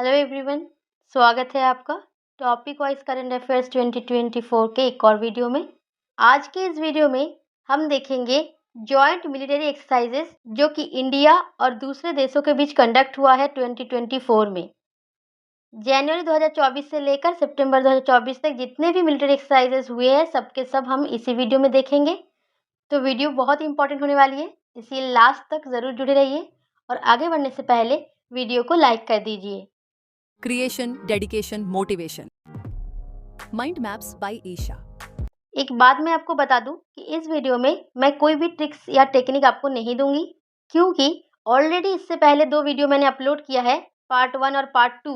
Hello everyone, स्वागत है आपका टॉपिक वाइज करंट अफेयर्स 2024 के एक और वीडियो में। आज के इस वीडियो में हम देखेंगे जॉइंट मिलिट्री एक्सरसाइजेस जो कि इंडिया और दूसरे देशों के बीच कंडक्ट हुआ है 2024 में। जनवरी 2024 से लेकर सितंबर 2024 तक जितने भी मिलिट्री एक्सरसाइजेस हुए हैं सबके सब हम इसी वीडियो में देखेंगे। तो वीडियो बहुत इंपॉर्टेंट होने वाली है, इसलिए लास्ट तक ज़रूर जुड़े रहिए और आगे बढ़ने से पहले वीडियो को लाइक कर दीजिए। Creation, dedication, motivation. Mind maps by Isha. एक बात मैं आपको बता दूं कि इस वीडियो में मैं कोई भी ट्रिक्स या टेक्निक आपको नहीं दूंगी, क्योंकि ऑलरेडी इससे पहले 2 वीडियो मैंने अपलोड किया है, पार्ट 1 और पार्ट 2,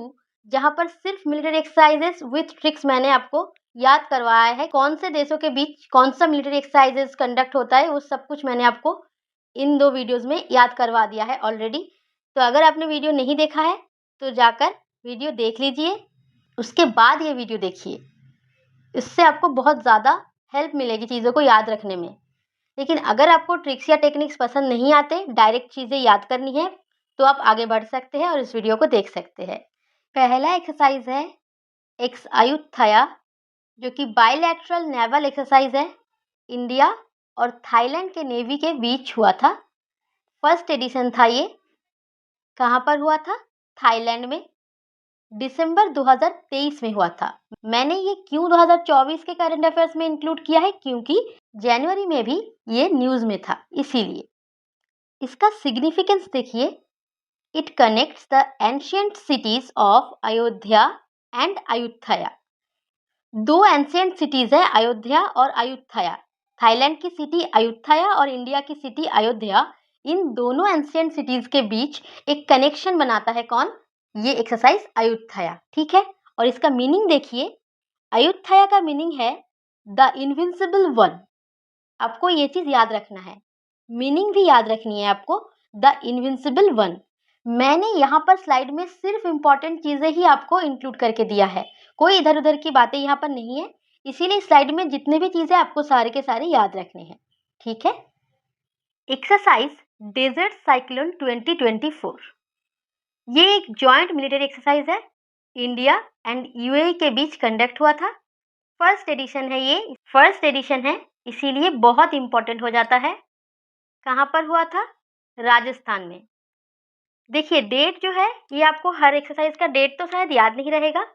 जहां पर सिर्फ मिलिट्री एक्सरसाइजेस विथ ट्रिक्स मैंने आपको याद करवाया है। कौन से देशों के बीच कौन सा मिलिट्री एक्सरसाइजेस कंडक्ट होता है वो सब कुछ मैंने आपको इन 2 वीडियोज़ में याद करवा दिया है ऑलरेडी। तो अगर आपने वीडियो नहीं देखा है तो जाकर वीडियो देख लीजिए, उसके बाद ये वीडियो देखिए। इससे आपको बहुत ज़्यादा हेल्प मिलेगी चीज़ों को याद रखने में। लेकिन अगर आपको ट्रिक्स या टेक्निक्स पसंद नहीं आते, डायरेक्ट चीज़ें याद करनी है, तो आप आगे बढ़ सकते हैं और इस वीडियो को देख सकते हैं। पहला एक्सरसाइज है एक्स आयुथया, जो कि बायलैटरल नेवल एक्सरसाइज है। इंडिया और थाईलैंड के नेवी के बीच हुआ था। फर्स्ट एडिशन था ये। कहाँ पर हुआ था? थाईलैंड में। दिसंबर 2023 में हुआ था। मैंने ये क्यों 2024 के करंट अफेयर्स में इंक्लूड किया है, क्योंकि जनवरी में भी ये न्यूज़ में था, इसीलिए। इसका सिग्निफिकेंस देखिए, it connects the ancient cities of Ayodhya and Ayutthaya. 2 ancient cities है, अयोध्या और अयुथया। थाईलैंड की सिटी अयुथया और इंडिया की सिटी अयोध्या, इन दोनों एंशियंट सिटीज के बीच एक कनेक्शन बनाता है कौन? ये एक्सरसाइज अयुथया, ठीक है। और इसका मीनिंग देखिए, अयुथया का मीनिंग है द इनविंसिबल वन। आपको ये चीज याद रखना है, मीनिंग भी याद रखनी है आपको, द इनविंसिबल वन। मैंने यहाँ पर स्लाइड में सिर्फ इंपॉर्टेंट चीजें ही आपको इंक्लूड करके दिया है, कोई इधर उधर की बातें यहाँ पर नहीं है, इसीलिए स्लाइड में जितने भी चीजें आपको सारे के सारे याद रखने हैं, ठीक है। एक्सरसाइज डेजर्ट साइक्लोन 2024, ये एक जॉइंट मिलिट्री एक्सरसाइज है, इंडिया एंड यूएई के बीच कंडक्ट हुआ था। फर्स्ट एडिशन है ये, फर्स्ट एडिशन है, इसीलिए बहुत इंपॉर्टेंट हो जाता है। कहाँ पर हुआ था? राजस्थान में। देखिए डेट जो है, ये आपको हर एक्सरसाइज का डेट तो शायद याद नहीं रहेगा।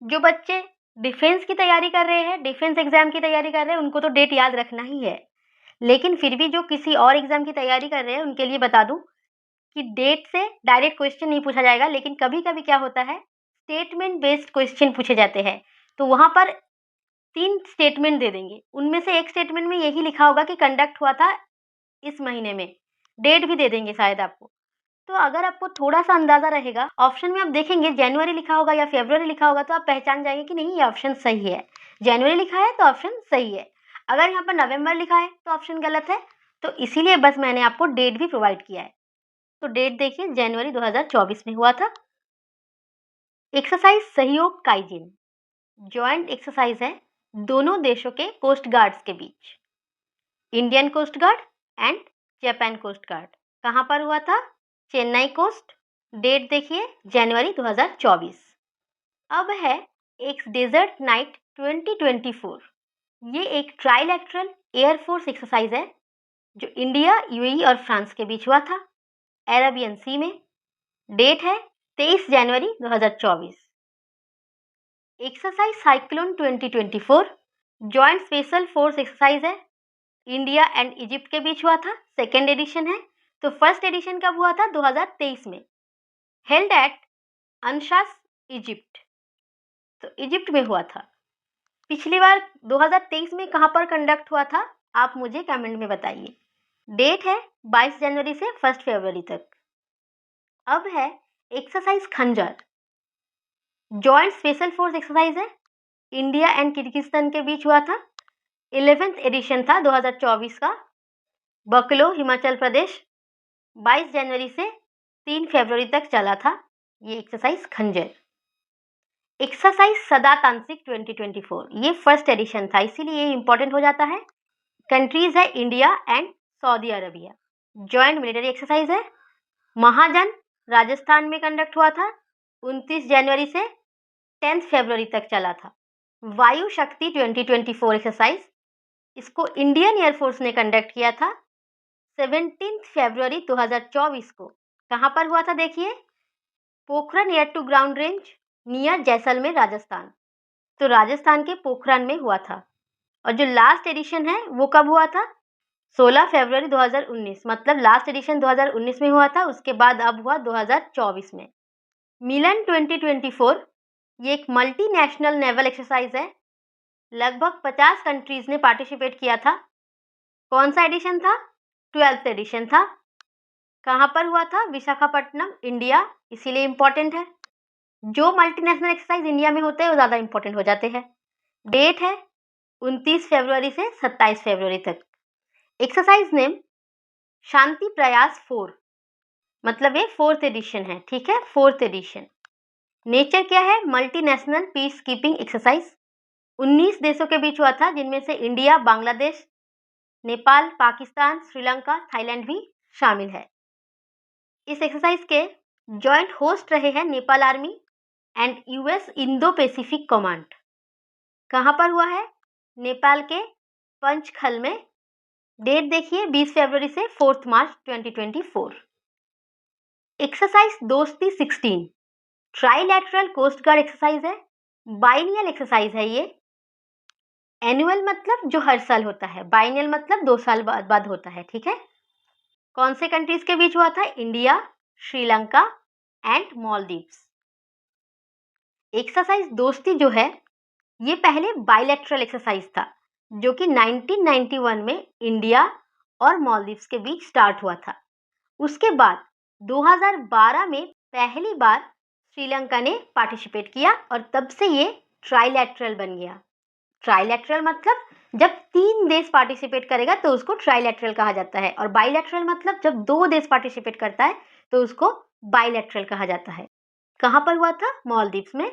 जो बच्चे डिफेंस की तैयारी कर रहे हैं, डिफेंस एग्जाम की तैयारी कर रहे हैं, उनको तो डेट याद रखना ही है। लेकिन फिर भी जो किसी और एग्जाम की तैयारी कर रहे हैं उनके लिए बता दूं कि डेट से डायरेक्ट क्वेश्चन नहीं पूछा जाएगा, लेकिन कभी कभी क्या होता है, स्टेटमेंट बेस्ड क्वेश्चन पूछे जाते हैं। तो वहाँ पर 3 स्टेटमेंट दे देंगे, उनमें से एक स्टेटमेंट में यही लिखा होगा कि कंडक्ट हुआ था इस महीने में, डेट भी दे देंगे शायद आपको। तो अगर आपको थोड़ा सा अंदाजा रहेगा, ऑप्शन में आप देखेंगे जनवरी लिखा होगा या फरवरी लिखा होगा, तो आप पहचान जाएंगे कि नहीं ये ऑप्शन सही है। जनवरी लिखा है तो ऑप्शन सही है, अगर यहाँ पर नवंबर लिखा है तो ऑप्शन गलत है। तो इसीलिए बस मैंने आपको डेट भी प्रोवाइड किया है। तो डेट देखिए, जनवरी 2024 में हुआ था। एक्सरसाइज सहयोग काइजिन, जॉइंट एक्सरसाइज है दोनों देशों के कोस्ट गार्ड्स के बीच, Indian coast guard and Japan coast guard. कहाँ पर हुआ था? चेन्नई कोस्ट। डेट देखिए, जनवरी 2024। अब है एक डेजर्ट नाइट 2024, ये एक ट्राइलैटरल एयरफोर्स एक्सरसाइज है जो इंडिया, यूएई और फ्रांस के बीच हुआ था, अरेबियन सी में। डेट है 23 जनवरी 2024। Exercise cyclone 2024 joint special force exercise है, इंडिया एंड इजिप्ट के बीच हुआ था, सेकेंड एडिशन है। तो फर्स्ट एडिशन कब हुआ था? 2023 में, हेल्ड एट अनशास इजिप्ट, तो इजिप्ट में हुआ था। पिछली बार 2023 में कहाँ पर कंडक्ट हुआ था, आप मुझे कमेंट में बताइए। डेट है 22 जनवरी से 1 फरवरी तक। अब है एक्सरसाइज खंजर, जॉइंट स्पेशल फोर्स एक्सरसाइज है, इंडिया एंड किर्गिस्तान के बीच हुआ था, 11th एडिशन था 2024 का, बकलो हिमाचल प्रदेश। 22 जनवरी से 3 फरवरी तक चला था ये एक्सरसाइज खंजर। एक्सरसाइज सदा तांत्रिक 2024, ये फर्स्ट एडिशन था, इसीलिए ये इंपॉर्टेंट हो जाता है। कंट्रीज है India and Saudi Arabia, joint military exercise है। महाजन राजस्थान में कंडक्ट हुआ था, 29 जनवरी से 10 फरवरी तक चला था। वायु शक्ति 2024 एक्सरसाइज, इसको इंडियन एयरफोर्स ने कंडक्ट किया था 17 फरवरी 2024 को। कहाँ पर हुआ था देखिए, Pokhran air to ground range near Jaisalmer Rajasthan. तो राजस्थान के पोखरण में हुआ था। और जो लास्ट एडिशन है वो कब हुआ था, 16 फरवरी 2019, मतलब लास्ट एडिशन 2019 में हुआ था, उसके बाद अब हुआ 2024 में। मिलन 2024 ये एक मल्टीनेशनल नेवल एक्सरसाइज है। लगभग 50 कंट्रीज ने पार्टिसिपेट किया था। कौन सा एडिशन था, 12th एडिशन था। कहाँ पर हुआ था, विशाखापट्टनम, इंडिया, इसीलिए इम्पोर्टेंट है। जो मल्टीनेशनल एक्सरसाइज इंडिया में होते हैं वो ज़्यादा इम्पोर्टेंट हो जाते हैं। डेट है 29 फरवरी से 27 फरवरी तक। एक्सरसाइज नेम शांति प्रयास 4, मतलब ये 4th एडिशन है, ठीक है, 4th एडिशन। नेचर क्या है, मल्टीनेशनल पीस कीपिंग एक्सरसाइज। 19 देशों के बीच हुआ था, जिनमें से इंडिया, बांग्लादेश, नेपाल, पाकिस्तान, श्रीलंका, थाईलैंड भी शामिल है। इस एक्सरसाइज के जॉइंट होस्ट रहे हैं Nepal army and US Indo Pacific command. कहाँ पर हुआ है, नेपाल के पंचखल में। डेट देखिए 20 फरवरी से 4 मार्च 2024। एक्सरसाइज दोस्ती 16 ट्राइलैटरल कोस्ट गार्ड एक्सरसाइज है। बाइनियल एक्सरसाइज है ये। एनुअल मतलब जो हर साल होता है, बाइनियल मतलब 2 साल बाद होता है, ठीक है। कौन से कंट्रीज के बीच हुआ था, India, Sri Lanka and Maldives. Exercise दोस्ती जो है ये पहले बायलैटरल एक्सरसाइज था, जो कि 1991 में इंडिया और मालदीव्स के बीच स्टार्ट हुआ था। उसके बाद 2012 में पहली बार श्रीलंका ने पार्टिसिपेट किया और तब से ये ट्राइलैटरल बन गया। ट्राइलैटरल मतलब जब 3 देश पार्टिसिपेट करेगा तो उसको ट्राइलैटरल कहा जाता है, और बाइलैटरल मतलब जब 2 देश पार्टिसिपेट करता है तो उसको बाइलैटरल कहा जाता है। कहाँ पर हुआ था, मालदीव्स में।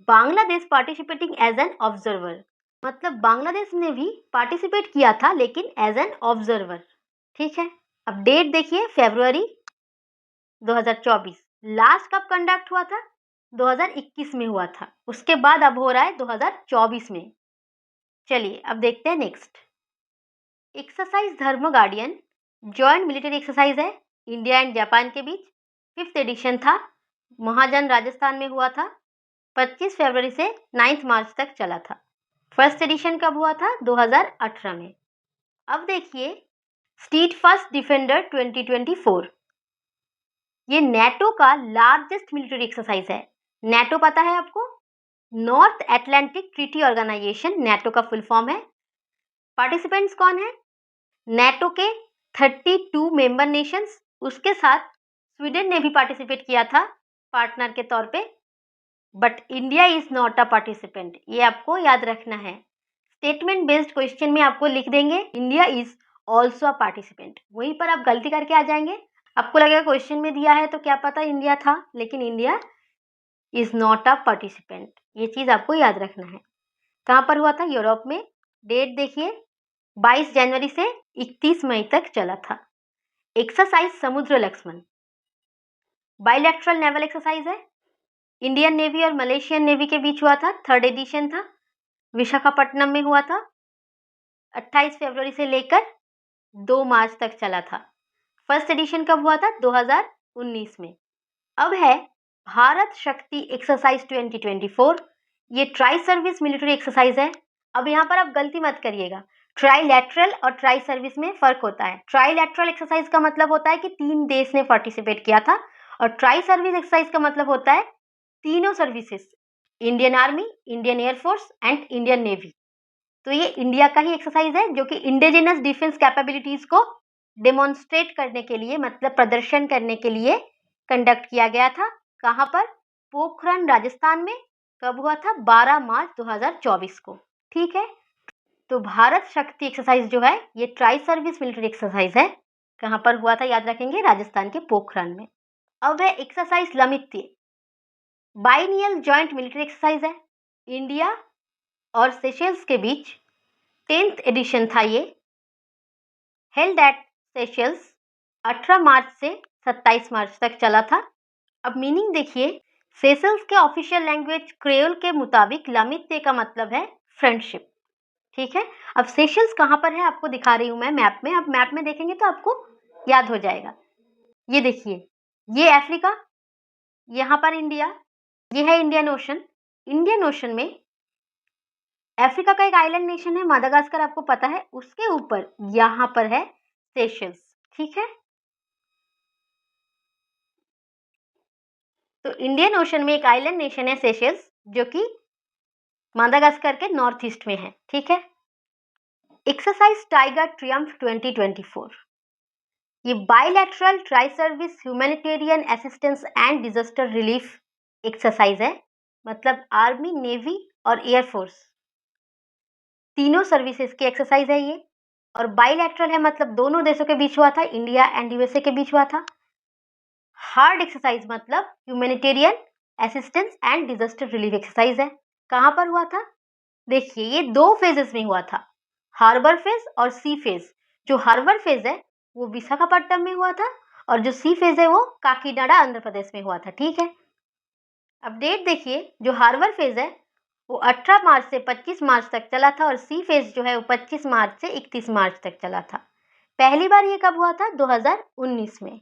Bangladesh participating as an observer, मतलब बांग्लादेश ने भी पार्टिसिपेट किया था लेकिन एज एन ऑब्जर्वर, ठीक है। अब डेट देखिए फरवरी 2024। लास्ट कब कंडक्ट हुआ था, 2021 में हुआ था। उसके बाद अब हो रहा है 2024 में। चलिए अब देखते हैं नेक्स्ट। एक्सरसाइज धर्म गार्डियन जॉइंट मिलिट्री एक्सरसाइज है इंडिया एंड जापान के बीच। 5th एडिशन था, महाजन राजस्थान में हुआ था। 25 फरवरी से 9 मार्च तक चला था। फर्स्ट एडिशन कब हुआ था, 2018 में। अब देखिए स्ट्रीट फास्ट डिफेंडर 2024, ये नेटो का लार्जेस्ट मिलिट्री एक्सरसाइज है। नेटो पता है आपको, North Atlantic Treaty Organization, NATO का फुल फॉर्म है। पार्टिसिपेंट्स कौन है, नेटो के 32 मेंबर नेशंस, उसके साथ स्वीडन ने भी पार्टिसिपेट किया था पार्टनर के तौर पे, but India is not a participant, ये आपको याद रखना है। स्टेटमेंट बेस्ड क्वेश्चन में आपको लिख देंगे India is also a participant, वहीं पर आप गलती करके आ जाएंगे। आपको लगेगा क्वेश्चन में दिया है तो क्या पता इंडिया था, लेकिन India is not a participant, ये चीज़ आपको याद रखना है। कहाँ पर हुआ था, यूरोप में। डेट देखिए 22 जनवरी से 31 मई तक चला था। एक्सरसाइज समुद्र लक्ष्मण बाइलैटरल नेवल एक्सरसाइज है। इंडियन नेवी और मलेशियन नेवी के बीच हुआ था, 3rd एडिशन था, विशाखापट्टनम में हुआ था। 28 फरवरी से लेकर 2 मार्च तक चला था। फर्स्ट एडिशन कब हुआ था, 2019 में। अब है भारत शक्ति एक्सरसाइज 2024, ये ट्राई सर्विस मिलिट्री एक्सरसाइज है। अब यहाँ पर आप गलती मत करिएगा, ट्राइलैटरल और ट्राई सर्विस में फर्क होता है। ट्राइलैटरल एक्सरसाइज का मतलब होता है कि 3 देश ने पार्टिसिपेट किया था, और ट्राई सर्विस एक्सरसाइज का मतलब होता है तीनों services, Indian army, Indian air force and Indian navy. तो ये इंडिया का ही एक्सरसाइज है जो कि इंडिजिनस डिफेंस कैपेबिलिटीज को डेमोन्स्ट्रेट करने के लिए, मतलब प्रदर्शन करने के लिए कंडक्ट किया गया था। कहाँ पर, पोखरण राजस्थान में। कब हुआ था, 12 मार्च 2024 को, ठीक है। तो भारत शक्ति एक्सरसाइज जो है ये ट्राई सर्विस मिलिट्री एक्सरसाइज है। कहाँ पर हुआ था याद रखेंगे, राजस्थान के पोखरण में। अब है exercise Lamitiye, biennial joint military exercise है इंडिया और सेशल्स के बीच। 10th एडिशन था ये, हेल्ड एट सेशल्स। 18 मार्च से 27 मार्च तक चला था। अब मीनिंग देखिए, सेशल्स के ऑफिशियल लैंग्वेज क्रेओल के मुताबिक लामित्य का मतलब है फ्रेंडशिप। ठीक है, अब सेशल्स कहाँ पर है आपको दिखा रही हूँ मैं मैप में। अब मैप में देखेंगे तो आपको याद हो जाएगा। ये देखिए, ये अफ्रीका, यहाँ पर इंडिया, ये है इंडियन ओशन। इंडियन ओशन में अफ्रीका का एक आइलैंड नेशन है मादागास्कर, आपको पता है। उसके ऊपर यहाँ पर है सेशल्स। ठीक है, तो इंडियन ओशन में एक आइलैंड नेशन है सेशल्स, जो कि मादागास्कर के नॉर्थ ईस्ट में है। ठीक है, एक्सरसाइज टाइगर ट्रियम्फ 2024 ये bilateral tri service humanitarian assistance and disaster relief exercise है। मतलब आर्मी, नेवी और एयरफोर्स तीनों सर्विसेज की एक्सरसाइज है ये। और बायलैटरल है, मतलब दोनों देशों के बीच हुआ था, इंडिया एंड यूएसए के बीच हुआ था। हार्ड एक्सरसाइज मतलब humanitarian assistance and disaster relief exercise है। कहाँ पर हुआ था? देखिए, ये 2 फेजेस में हुआ था, हार्बर फेज और सी फेज। जो हार्बर फेज है वो विशाखापट्टनम में हुआ था, और जो सी फेज है वो काकीनाडा आंध्र प्रदेश में हुआ था। ठीक है, अब डेट देखिए, जो हार्बर फेज है वो 18 मार्च से 25 मार्च तक चला था, और सी फेज जो है वो 25 मार्च से 31 मार्च तक चला था। पहली बार ये कब हुआ था? 2019 में।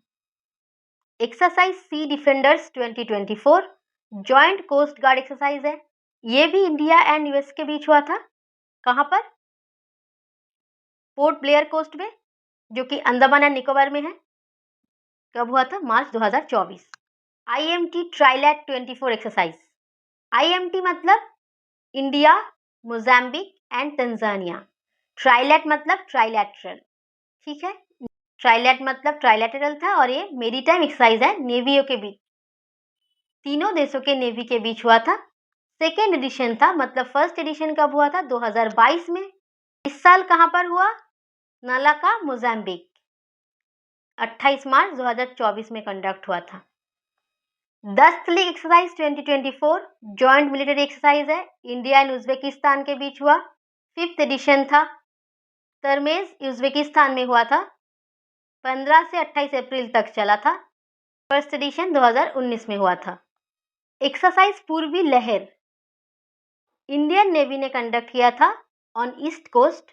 Exercise sea defenders 2024 joint coast guard exercise है। ये भी इंडिया एंड यूएस के बीच हुआ था। कहाँ पर? पोर्ट ब्लेयर कोस्ट में, जो कि अंडमान एंड निकोबार में है। कब हुआ था? मार्च 2024। IMT ट्राइलैट 24 exercise. IMT मतलब इंडिया, मोजाम्बिक एंड तंजानिया। ट्राइलैट मतलब ट्राइलैटरल। ठीक है, ट्राइलैट मतलब ट्राइलैटरल था, और ये मेरीटाइम एक्सरसाइज है नेवियों के बीच, तीनों देशों के नेवी के बीच हुआ था। सेकेंड एडिशन था, मतलब फर्स्ट एडिशन कब हुआ था? 2022 में। इस साल कहाँ पर हुआ? नालाका, मोजाम्बिक। 28 मार्च 2024 में कंडक्ट हुआ था। 10th league exercise 2024 joint military exercise है, इंडिया एंड उज्बेकिस्तान के बीच हुआ। 5th एडिशन था, तरमेज उज्बेकिस्तान में हुआ था। 15 से 28 अप्रैल तक चला था। फर्स्ट एडिशन 2019 में हुआ था। एक्सरसाइज पूर्वी लहर इंडियन नेवी ने कंडक्ट किया था on east coast.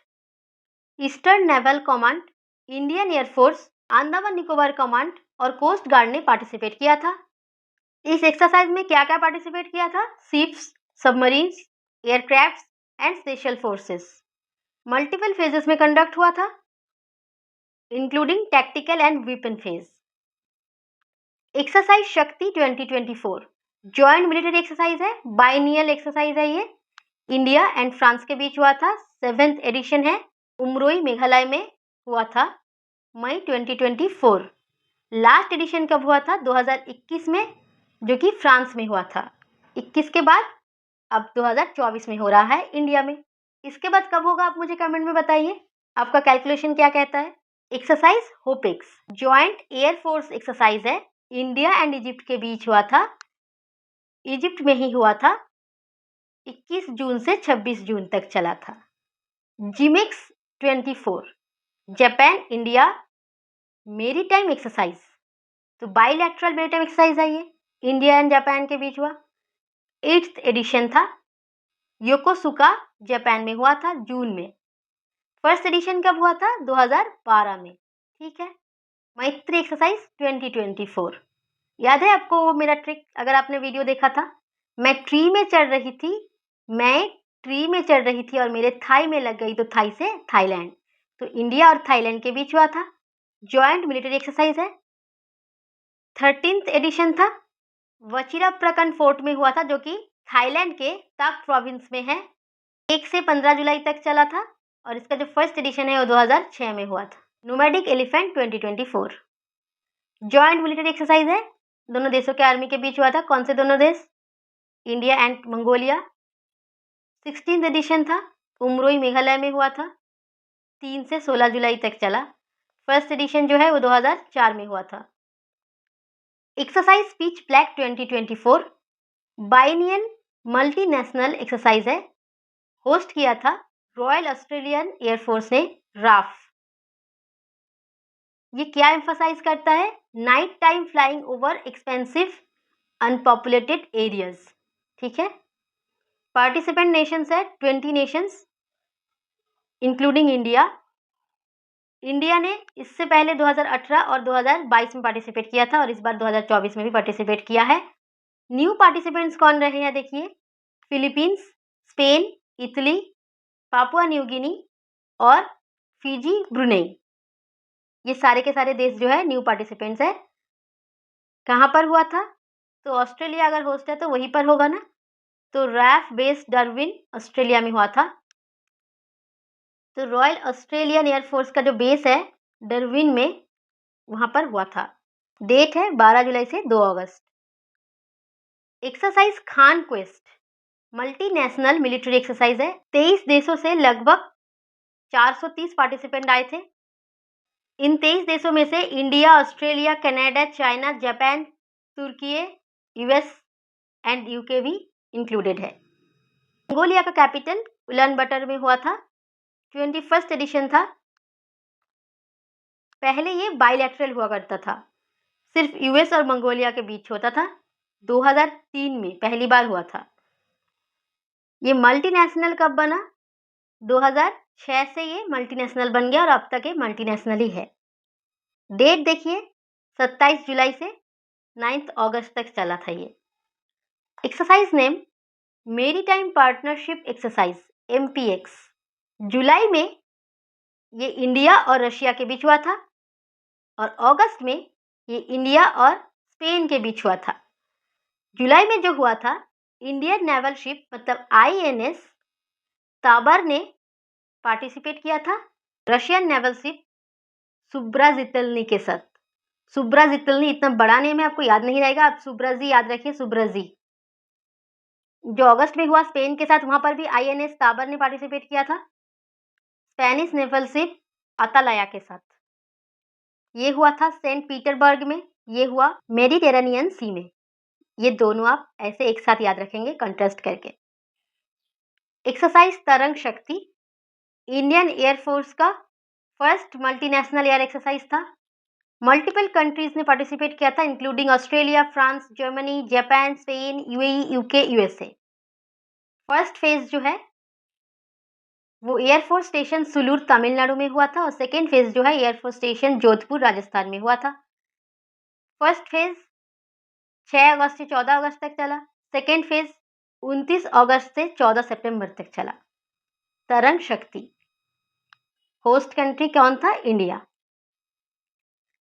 Eastern Naval Command, Indian Air Force, Andaman Nicobar Command और कोस्ट गार्ड ने पार्टिसिपेट किया था। इस एक्सरसाइज में क्या क्या पार्टिसिपेट किया था? Ships, submarines, aircraft and special forces. Multiple phases में कंडक्ट हुआ था, including tactical and weapon phase. Exercise शक्ति 2024 जॉइंट मिलिट्री एक्सरसाइज है, बाइनियल एक्सरसाइज है। ये इंडिया एंड फ्रांस के बीच हुआ था। 7th एडिशन है, उमरोई मेघालय में हुआ था, मई 2024। लास्ट एडिशन कब हुआ था? 2021 में, जो कि फ्रांस में हुआ था। 21 के बाद अब 2024 में हो रहा है इंडिया में। इसके बाद कब होगा आप मुझे कमेंट में बताइए, आपका कैलकुलेशन क्या कहता है। एक्सरसाइज होपेक्स जॉइंट एयरफोर्स एक्सरसाइज है, इंडिया एंड इजिप्ट के बीच हुआ था। इजिप्ट में ही हुआ था, 21 जून से 26 जून तक चला था। JIMEX 24 Japan India maritime exercise, तो बाइलैटरल मेरीटाइम एक्सरसाइज है ये, इंडिया एंड जापान के बीच हुआ। 8th एडिशन था, योकोसुका जापान में हुआ था जून में। फर्स्ट एडिशन कब हुआ था? 2012 में। ठीक है, मैत्री एक्सरसाइज 2024 याद है आपको वो मेरा ट्रिक? अगर आपने वीडियो देखा था, मैं ट्री में चढ़ रही थी और मेरे थाई में लग गई, तो थाई से थाईलैंड, तो इंडिया और थाईलैंड के बीच हुआ था। जॉइंट मिलिट्री एक्सरसाइज है। 13th एडिशन था, वचिराप्रकन फोर्ट में हुआ था, जो कि थाईलैंड के ताक प्रोविंस में है। 1 से 15 जुलाई तक चला था, और इसका जो फर्स्ट एडिशन है वो 2006 में हुआ था। Nomadic elephant 2024 joint military exercise है, दोनों देशों के आर्मी के बीच हुआ था। कौन से दोनों देश? India and Mongolia. 16th addition था, उमरोई मेघालय में हुआ था, 3 से 16 जुलाई तक चला। फर्स्ट एडिशन जो है वो 2004 में हुआ था। Exercise pitch black 2024 biennial multinational exercise है, होस्ट किया था रॉयल ऑस्ट्रेलियन एयरफोर्स ने, राफ। ये क्या एम्फसाइज करता है? Night time flying over expensive unpopulated areas. ठीक है, पार्टिसिपेंट नेशंस है 20 नेशंस इंक्लूडिंग इंडिया। इंडिया ने इससे पहले 2018 और 2022 में पार्टिसिपेट किया था और इस बार 2024 में भी पार्टिसिपेट किया है। न्यू पार्टिसिपेंट्स कौन रहे हैं देखिए, Philippines, Spain, Italy, Papua New Guinea और फिजी, ब्रुनेई। ये सारे के सारे देश जो है न्यू पार्टिसिपेंट्स है। कहाँ पर हुआ था, तो ऑस्ट्रेलिया अगर होस्ट है तो वहीं पर होगा ना, तो रैफ बेस डार्विन ऑस्ट्रेलिया में हुआ था। तो रॉयल ऑस्ट्रेलियन एयरफोर्स का जो बेस है डार्विन में, वहां पर हुआ था। डेट है 12 जुलाई से 2 अगस्त। Exercise Khaan quest multinational military exercise है। 23 देशों से लगभग 430 पार्टिसिपेंट आए थे। इन 23 देशों में से India, Australia, Canada, China, Japan, तुर्की, यूएस एंड यूके भी इंक्लूडेड है। मंगोलिया का कैपिटल उलान बटर में हुआ था। 21st एडिशन था। पहले ये बायलैटरल हुआ करता था, सिर्फ यूएस और मंगोलिया के बीच होता था। 2003 में पहली बार हुआ था। ये मल्टीनेशनल कब बना, 2006 से ये मल्टीनेशनल बन गया और अब तक ये मल्टीनेशनल ही है। डेट देखिए 27 जुलाई से 9 अगस्त तक चला था ये। Exercise name maritime partnership exercise MPX। जुलाई में ये इंडिया और रशिया के बीच हुआ था और अगस्त में ये इंडिया और स्पेन के बीच हुआ था। जुलाई में जो हुआ था, इंडियन नेवल शिप मतलब INS ताबर ने पार्टिसिपेट किया था रशियन नेवल शिप सुब्राजितल्नी के साथ। सुब्राजितल्नी इतना बड़ा नेम है, आपको याद नहीं रहेगा, आप सुब्राजी याद रखिए, सुब्राजी। जो अगस्त में हुआ स्पेन के साथ, वहां पर भी INS ताबर ने पार्टिसिपेट किया था स्पेनिश नेवल शिप अतालाया के साथ। ये हुआ था सेंट पीटरबर्ग में, ये हुआ मेडिटेरेनियन सी में। ये दोनों आप ऐसे एक साथ याद रखेंगे कंट्रास्ट करके। एक्सरसाइज तरंग शक्ति इंडियन एयरफोर्स का फर्स्ट मल्टीनेशनल एयर एक्सरसाइज था। मल्टीपल कंट्रीज ने पार्टिसिपेट किया था including Australia, France, Germany, Japan, Spain, UAE, UK, USA। First phase जो है वो एयरफोर्स स्टेशन सुलूर तमिलनाडु में हुआ था और सेकेंड फेज जो है एयरफोर्स स्टेशन जोधपुर राजस्थान में हुआ था। फर्स्ट फेज 6 अगस्त से 14 अगस्त तक चला। सेकेंड फेज 29 अगस्त से 14 सितंबर तक चला। तरंग शक्ति होस्ट कंट्री कौन था, इंडिया।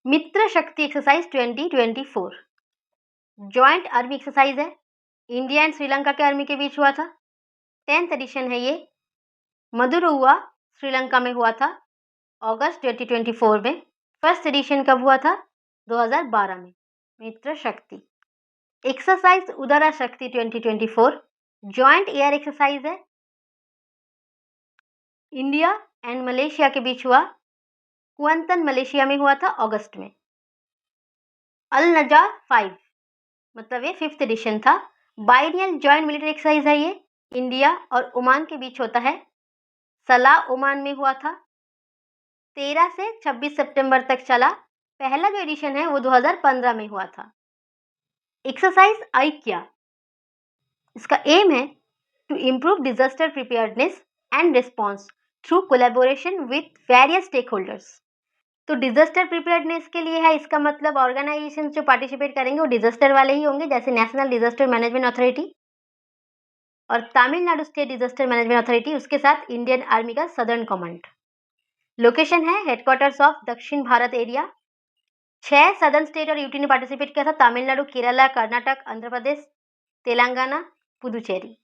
मित्र शक्ति एक्सरसाइज 2024 जॉइंट आर्मी एक्सरसाइज है, इंडिया एंड श्रीलंका के आर्मी के बीच हुआ था। 10th एडिशन है ये। मदुरुआ श्रीलंका में हुआ था अगस्त 2024 में। फर्स्ट एडिशन कब हुआ था, 2012 में। मित्र शक्ति एक्सरसाइज उदरा शक्ति 2024 जॉइंट एयर एक्सरसाइज है, इंडिया एंड मलेशिया के बीच हुआ। कुआंतन मलेशिया में हुआ था अगस्त में। अल नजार 5 मतलब ये 5th एडिशन था। बाइनियल जॉइंट मिलिट्री एक्सरसाइज है ये, इंडिया और ओमान के बीच होता है। सलाह ओमान में हुआ था। 13 से 26 सितंबर तक चला। पहला जो एडिशन है वो 2015 में हुआ था। एक्सरसाइज ऐक्या, इसका एम है to improve disaster preparedness and response through collaboration with various stakeholders. तो डिजास्टर प्रिपेयर्डनेस के लिए है, इसका मतलब ऑर्गेनाइजेशन जो पार्टिसिपेट करेंगे वो डिजास्टर वाले ही होंगे, जैसे नेशनल डिजास्टर मैनेजमेंट अथॉरिटी और Tamil Nadu state disaster management authority, उसके साथ इंडियन आर्मी का सदर्न कमांड। लोकेशन है हेडक्वार्टर्स ऑफ दक्षिण भारत एरिया। 6 सदर्न स्टेट और यूटी ने पार्टिसिपेट किया था, तमिलनाडु, केरला, कर्नाटक, आंध्र प्रदेश, तेलंगाना, पुदुचेरी।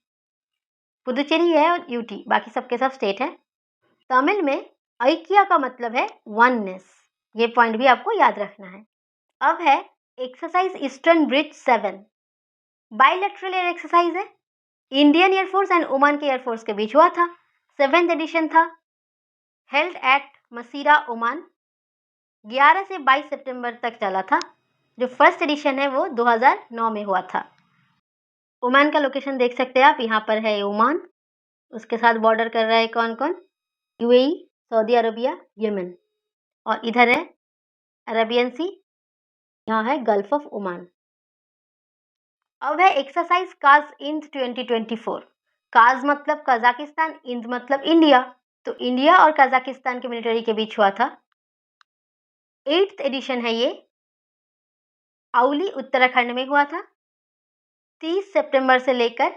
पुदुचेरी है और यूटी, बाकी सबके सब स्टेट है। तमिल में ऐक्या का मतलब है वननेस, ये पॉइंट भी आपको याद रखना है। अब है exercise eastern bridge 7 bilateral air exercise है, इंडियन एयरफोर्स एंड ओमान के एयरफोर्स के बीच हुआ था। 7th एडिशन था। Held at मसीरा, Oman. 11 से 22 सितंबर तक चला था। जो फर्स्ट एडिशन है वो 2009 में हुआ था। ओमान का लोकेशन देख सकते हैं आप, यहाँ पर है ओमान, उसके साथ बॉर्डर कर रहा है कौन कौन, UAE, सऊदी अरबिया, यमन, और इधर है अरेबियन सी, यहाँ है गल्फ ऑफ ओमान। अब है एक्सरसाइज काज इंद 2024। काज मतलब कजाकिस्तान, इंद मतलब इंडिया। तो इंडिया और कजाकिस्तान के मिलिट्री के बीच हुआ था। 8th एडिशन है ये। औली उत्तराखंड में हुआ था। 30 सितंबर से लेकर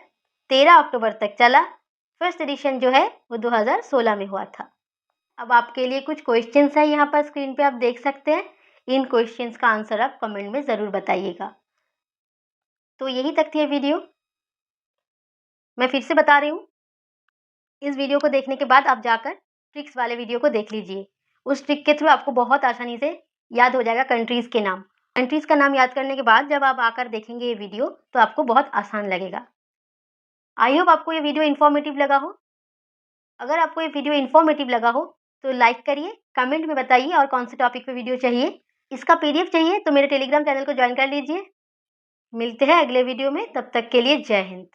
13 अक्टूबर तक चला। फर्स्ट एडिशन जो है वो 2016 में हुआ था। अब आपके लिए कुछ क्वेश्चंस है यहाँ पर स्क्रीन पे आप देख सकते हैं। इन क्वेश्चंस का आंसर आप कमेंट में ज़रूर बताइएगा। तो यही तक थी ये वीडियो। मैं फिर से बता रही हूँ, इस वीडियो को देखने के बाद आप जाकर ट्रिक्स वाले वीडियो को देख लीजिए। उस ट्रिक के थ्रू आपको बहुत आसानी से याद हो जाएगा कंट्रीज़ के नाम। कंट्रीज़ का नाम याद करने के बाद जब आप आकर देखेंगे ये वीडियो तो आपको बहुत आसान लगेगा। आई होप आपको ये वीडियो इन्फॉर्मेटिव लगा हो। अगर आपको ये वीडियो इन्फॉर्मेटिव लगा हो तो लाइक करिए, कमेंट में बताइए और कौन से टॉपिक पे वीडियो चाहिए। इसका पीडीएफ चाहिए तो मेरे टेलीग्राम चैनल को ज्वाइन कर लीजिए। मिलते हैं अगले वीडियो में, तब तक के लिए जय हिंद।